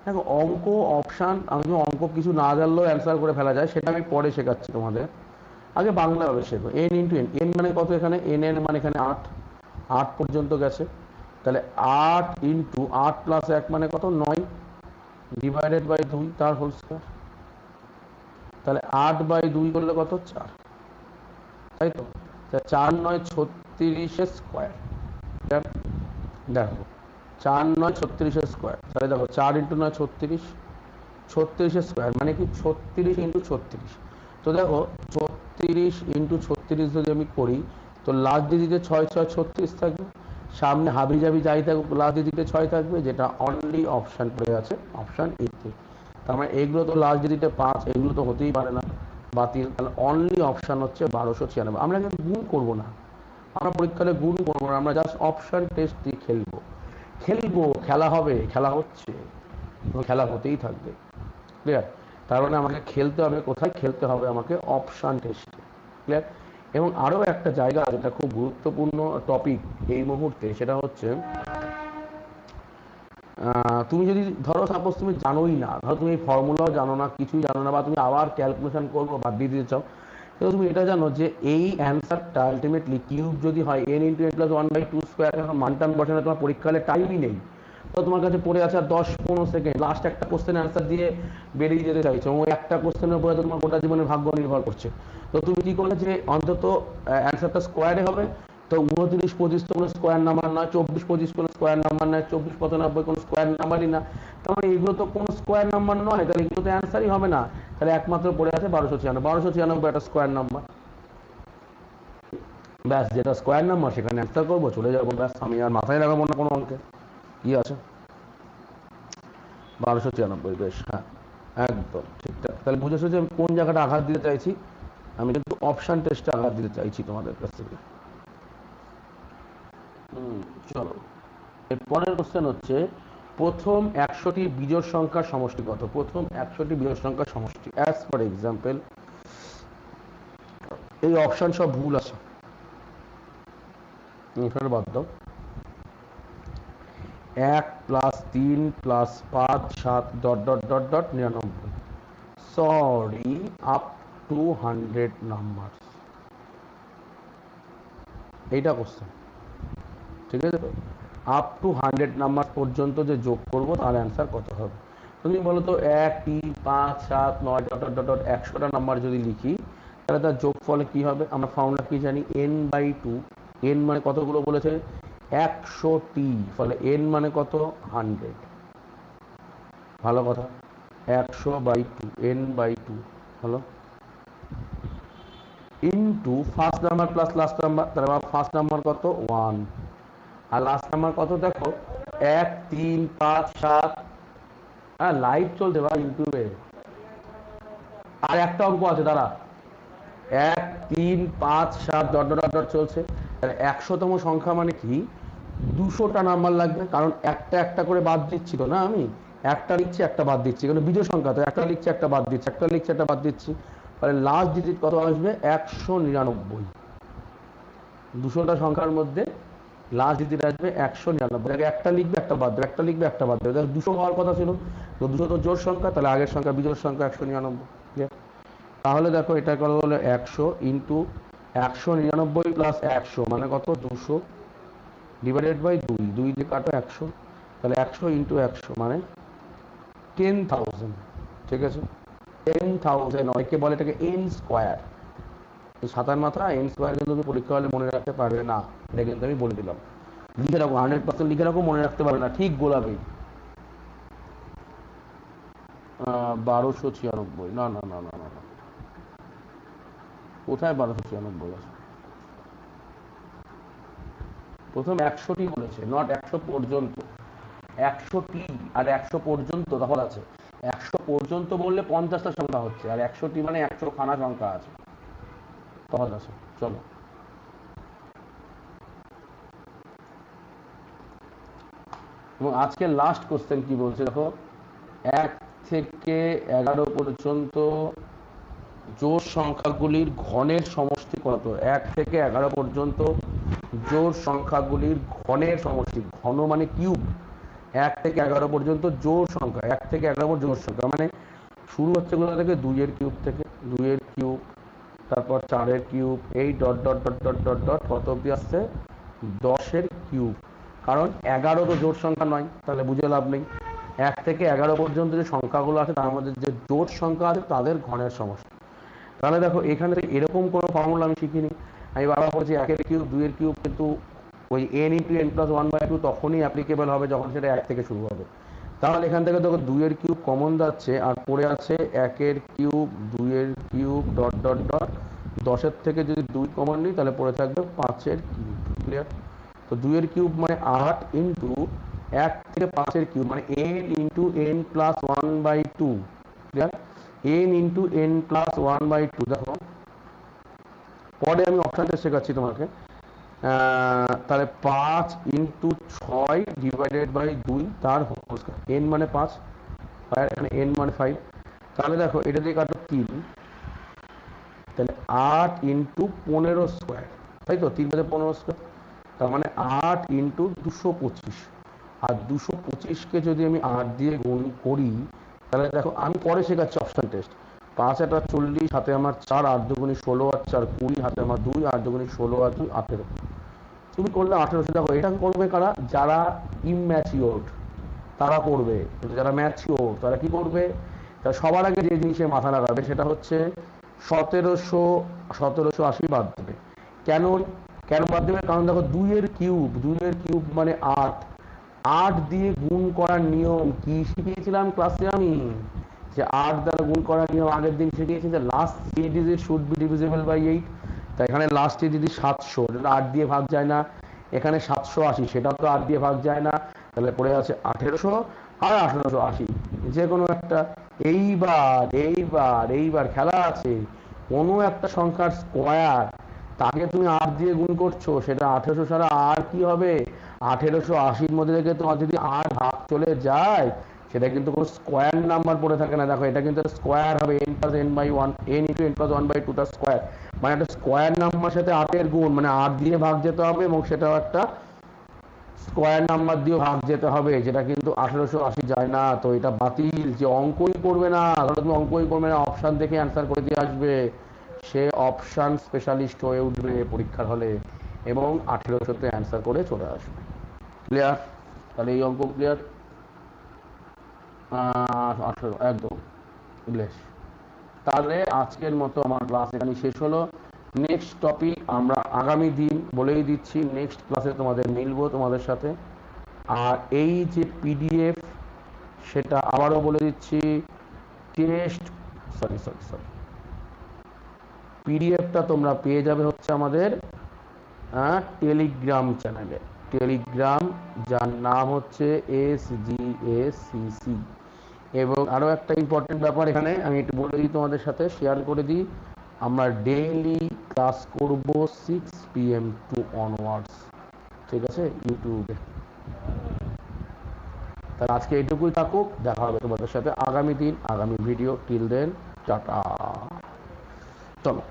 দেখো অঙ্ক অপশান, আমি অঙ্ক কিছু না জানলেও অ্যান্সার করে ফেলা যায়, সেটা আমি পরে শেখাচ্ছি তোমাদের, আগে বাংলাভাবে শেখো। n ইন্টু n, n মানে কত এখানে, n এর মানে এখানে 8, 8 পর্যন্ত গেছে, তাহলে 8 ইন্টু 8 প্লাস 1 মানে কত 9 ডিভাইডেড বাই 2 তার হোল স্কোয়ার, তাহলে 8/2 করলে কত 4, তাই তো, 4 9 36 স্কোয়ার। দেখো 4 9 36 স্কোয়ার, তাহলে দেখো 4 ইন্টু 9 36, 36 স্কোয়ার মানে কি 36 ইন্টু 36। তো দেখো 36 ইন্টু 36 যদি আমি করি তো লাস্ট ডিজিটে 6 6 36 থাকবে, সামনে হাবি জাবি যাই থাকুক লাস্ট ডিজিটে 6 থাকবে, যেটা অনলি অপশান পড়ে আছে অপশান এতে। তার মানে এগুলো তো লাস্ট ডিজিটে 5, এগুলো তো হতেই পারে না, বাতিল, তাহলে অনলি অপশান হচ্ছে 1296। আমরা কিন্তু গুণ করবো না, আমরা পরীক্ষাতে গুণ করবো না, আমরা জাস্ট অপশন টেস্ট দিয়ে খেলবো। খেলা হবে, খেলা হচ্ছে, খেলা হতেই থাকবে। ক্লিয়ার? তার মানে আমাকে খেলতে হবে কোথায়? খেলতে হবে আমাকে অপশন টেস্টে। ক্লিয়ার? এবং আরও একটা জায়গা যেটা খুব গুরুত্বপূর্ণ টপিক এই মুহূর্তে, সেটা হচ্ছে তুমি যদি ধরো সাপোজ তুমি জানোই না, ধরো তুমি ফর্মুলাও জানো না, কিছুই জানো না, বা তুমি আবার ক্যালকুলেশন করবো বাদ দিয়ে দিতে চাও, কিন্তু তুমি এটা জানো যে এই অ্যান্সারটা আলটিমেটলি কিউব যদি হয় n into n plus 1/2 square, এখন মানটান বসানো তোমার পরীক্ষা হলে টাইমই নেই, তো তোমার কাছে পড়ে আছে আর 10-15 সেকেন্ড, লাস্ট একটা কোশ্চেন অ্যান্সার দিয়ে বেরিয়ে যেতে চাইছো, এবং ওই একটা কোশ্চেনের উপরে তো তোমার গোটা জীবনের ভাগ্য নির্ভর করছে। তো তুমি কি করলে যে অন্তত অ্যান্সারটা স্কোয়ারে হবে, তো 29-25 তো কোনো স্কোয়ার নাম্বার নয়, 24-25 কোনো স্কোয়ার নাম্বার নয়, 24-95 কোনো স্কোয়ার নাম্বারই না, তার মানে এগুলো তো কোনো স্কোয়ার নাম্বার নয়, তাহলে এগুলো তো অ্যান্সারই হবে না। তাহলে একমাত্র পড়ে আছে 1296 একটা স্কোয়ার নাম্বার। ব্যাস, যেটা স্কোয়ার নাম্বার সেখানে অ্যান্সার করবো, চলে যাবো, ব্যাস, আমি আর মাথায় লাগাবো না কোনো অঙ্কে। কি আছে? 1296, বেশ, হ্যাঁ, একদম ঠিকঠাক। তাহলে বুঝেছো যে আমি কোন জায়গাটা আঘাত দিতে চাইছি? আমি কিন্তু অপশন টেস্টে আঘাত দিতে চাইছি তোমাদের কাছ থেকে। চলো, এর পরের কোশ্চেন হচ্ছে প্রথম 100টি বিজোড় সংখ্যার সমষ্টি কত? প্রথম 100টি বিজোড় সংখ্যার সমষ্টি, অ্যাজ ফর এক্সাম্পল, এই অপশন সব ভুল আছে, এখানে বাদ দাও। 1 + 3 + 5 7 dot dot dot dot 99, sorry, up to 100 number, এইটা কোশ্চেন, ঠিক আছে? তো আপ টু 100 নাম্বার পর্যন্ত যে যোগ করবো তার অ্যান্সার কত হবে? তুমি বলো তো, 1 3 5 7 9 ডট ডট ডট 100টা নাম্বার যদি লিখি, তাহলে তার যোগ ফলে কি হবে? আমরা ফর্মুলা কি জানি? n/2। n মানে কতগুলো বলেছে? 100টি, ফলে n মানে কত? 100। ভালো কথা, 100/2, n/2 হলো, into first number plus last number, তাহলে আমার ফার্স্ট নাম্বার কত? 1, আর লাস্ট নাম্বার কত দেখো? 1 3 5 7, হ্যাঁ লাইভ চলছে ভাই ইউটিউবে, আর একটা অঙ্ক আছে দাঁড়া, 1 3 5 7 ডট ডট ডট চলছে। তাহলে 100তম সংখ্যা মানে কি? 200টা নাম্বার লাগবে, কারণ একটা একটা করে বাদ দিচ্ছি তো না, আমি একটা লিখছি একটা বাদ দিচ্ছি, কারণ বিজোড় সংখ্যা তো একটা লিখছি একটা বাদ দিচ্ছি, একটা লিখছি একটা বাদ দিচ্ছি, তাহলে লাস্ট ডিজিট কত আসবে? 199। 200টা সংখ্যার মধ্যে লাস্ট ডিজিট আসবে 199, একটা লিখবে একটা বাদ দেবে, একটা লিখবে একটা বাদ দেবে, 200 হওয়ার কথা ছিল, তো 200 তো জোড় সংখ্যা, তাহলে আগের সংখ্যা বিজোড় সংখ্যা 199। তাহলে দেখো এটা কত হলো? 100 ইন্টু 199 প্লাস 100 মানে কত? 200 ডিভাইডেড বাই 2, 2 দিয়ে কাটো 100, তাহলে 100 ইন্টু 100 মানে 10,000। ঠিক আছে, 10,000, অনেকে বলে এটাকে এন স্কোয়ার, সাতার মাত্রা এন স্কোয়ার, কিন্তু তুমি পরীক্ষা হলে মনে রাখতে পারবে না, এটা কিন্তু আমি বলে দিলাম। লিখে রাখো, 100% লিখে রাখো, মনে রাখতে পারবে না, ঠিক গোলাপি। 1296, না না না না না না, কোথায় 1296 আছে? প্রথম 100টি বলেছে, নট 100 পর্যন্ত, 100টি আর 100 পর্যন্ত তখন আছে। 100 পর্যন্ত বললে 50টা সংখ্যা হচ্ছে, আর 100টি মানে 100 খানা সংখ্যা আছে, তখন আছে। চলো, এবং আজকে লাস্ট কোশ্চেন কি বলছে দেখো, 1 থেকে 11 পর্যন্ত জোড় সংখ্যাগুলির ঘনের সমষ্টি কত? 1 থেকে 11 পর্যন্ত জোড় সংখ্যাগুলির ঘনের সমষ্টি, ঘন মানে কিউব, 1 থেকে 11 পর্যন্ত জোড় সংখ্যা, 1 থেকে 11 জোড় সংখ্যা মানে শুরু হচ্ছে কোথা থেকে? 2 এর কিউব থেকে, 2 এর কিউব, তারপর 4 এর কিউব, এই dot dot dot dot dot dot কত অব্দি আসছে? 10 এর কিউব, কারণ 11 তো জোড় সংখ্যা নয়, তাহলে বুঝে লাভ নেই। 1 থেকে 11 পর্যন্ত যে সংখ্যাগুলো আছে তার মধ্যে যে জোড় সংখ্যা আছে তাদের ঘনের সমষ্টি। তাহলে দেখো এখানে এরকম কোনো ফর্মুলা আমি শিখিনি, আমি বারবার বলছি 1 এর কিউব 2 এর কিউব, কিন্তু ওই n ইন্টু n প্লাস 1/2 তখনই অ্যাপ্লিকেবল হবে যখন সেটা 1 থেকে শুরু হবে। তাহলে এখান থেকে দেখো 2 এর কিউব কমন যাচ্ছে, আর পড়ে আছে 1 এর কিউব 2 এর কিউব ডট ডট ডট, 10-এর থেকে যদি 2 কমন নিই তাহলে পড়ে থাকবে 5 এর কিউব। ক্লিয়ার? তো 2 এর কিউব মানে 8 ইন্টু 1 থেকে 5 এর কিউব মানে n into n plus 1/2। Clear? n into n plus 1/2। দেখো পরে আমি অপশানটা শেখাচ্ছি তোমাকে, তাহলে 5 ইন্টু 6 ডিভাইডেড বাই 2 তার হোল স্কয়ার, n মানে 5 আর এখানে n মানে 5। তাহলে দেখো এটা দিয়ে কাটো 3, তাহলে 8 ইন্টু 15 স্কোয়ার, তাই তো 3 বাজে 15 স্কোয়ার, তার মানে 8 ইন্টু 225। আর 225কে যদি আমি 8 দিয়ে গুণ করি, তাহলে দেখো আমি পরে শেখাচ্ছি অপশন টেস্ট। 5 আর 40, হাতে আমার 4, 8 দুগুণি 16 আর 4 20, হাতে আমার 2, 8 দুগুণি 16 আর 2 18। তুমি করলে 1800। দেখো এটা করবে কারা? যারা ইম্যাচিওর তারা করবে, কিন্তু যারা ম্যাচিওর তারা কি করবে? তা সবার আগে যে জিনিসে মাথা লাগাবে সেটা হচ্ছে 1780 বাদ দেবে। কেন কেন বাদ দেবে? কারণ দেখো 2 এর কিউব মানে 8, 8 দিয়ে গুণ করার নিয়ম কি শিখিয়েছিলাম ক্লাসে আমি? যে 8 দ্বারা গুণ করার নিয়ম আগের দিন শিখিয়েছি, যে last 3 digit should be divisible by 8। তাই এখানে লাস্টে যদি 700, যেটা 8 দিয়ে ভাগ যায় না, এখানে 780, সেটাও তো 8 দিয়ে ভাগ যায় না, তাহলে পড়ে আছে 1800 আর 1880, যে কোনো একটা। এইবার খেলা আছে, কোনো একটা সংখ্যার স্কোয়ার তাকে তুমি 8 দিয়ে গুণ করছো, সেটা 1800 ছাড়া আর কি হবে? 1880-র মধ্যে থেকে তোমার যদি 8 ভাগ চলে যায়, সেটা কিন্তু কোনো স্কোয়ার নাম্বার পড়ে থাকে না। দেখো এটা কিন্তু স্কোয়ার হবে, n plus n by 1, n into n plus 1 by 2 টা স্কোয়ার, মানে একটা স্কোয়ার নাম্বার সাথে 8-এর গুণ, মানে 8 দিয়ে ভাগ যেতে হবে এবং সেটাও একটা স্কোয়ার নাম্বার দিয়ে ভাগ যেতে হবে, যেটা কিন্তু 1880 যায় না। তো এটা বাতিল, যে অঙ্কই করবে না। ধরো তুমি অঙ্কই করবে না, অপশান দেখে অ্যান্সার করে দিয়ে আসবে, সে অপশান স্পেশালিস্ট হয়ে উঠবে পরীক্ষার হলে এবং 1800-তে অ্যান্সার করে চলে আসবে। ক্লিয়ার? তাহলে এই অঙ্ক ক্লিয়ার? 18 একদম বেশ। তাহলে আজকের মতো আমার ক্লাস এখানে শেষ হলো। নেক্সট টপিক আমরা আগামী দিন বলেই দিচ্ছি, নেক্সট ক্লাসে তোমাদের মিলবো তোমাদের সাথে। আর এই যে পিডিএফ, সেটা আবারও বলে দিচ্ছি, টেস্ট সরি সরি সরি পিডিএফটা তোমরা পেয়ে যাবে হচ্ছে আমাদের টেলিগ্রাম চ্যানেলে, টেলিগ্রাম, যার নাম হচ্ছে SGACC। এবং আরও একটা ইম্পর্টেন্ট ব্যাপার এখানে আমি একটু বলে দিই, তোমাদের সাথে শেয়ার করে দিই, আমরা ডেইলি ক্লাস করব 6 PM টু অনওয়ার্ডস, ঠিক আছে, ইউটিউবে। তাহলে আজকে এইটুকুই থাকুক, দেখা হবে তোমাদের সাথে আগামী দিন, আগামী ভিডিও। Till then, tata. চলো।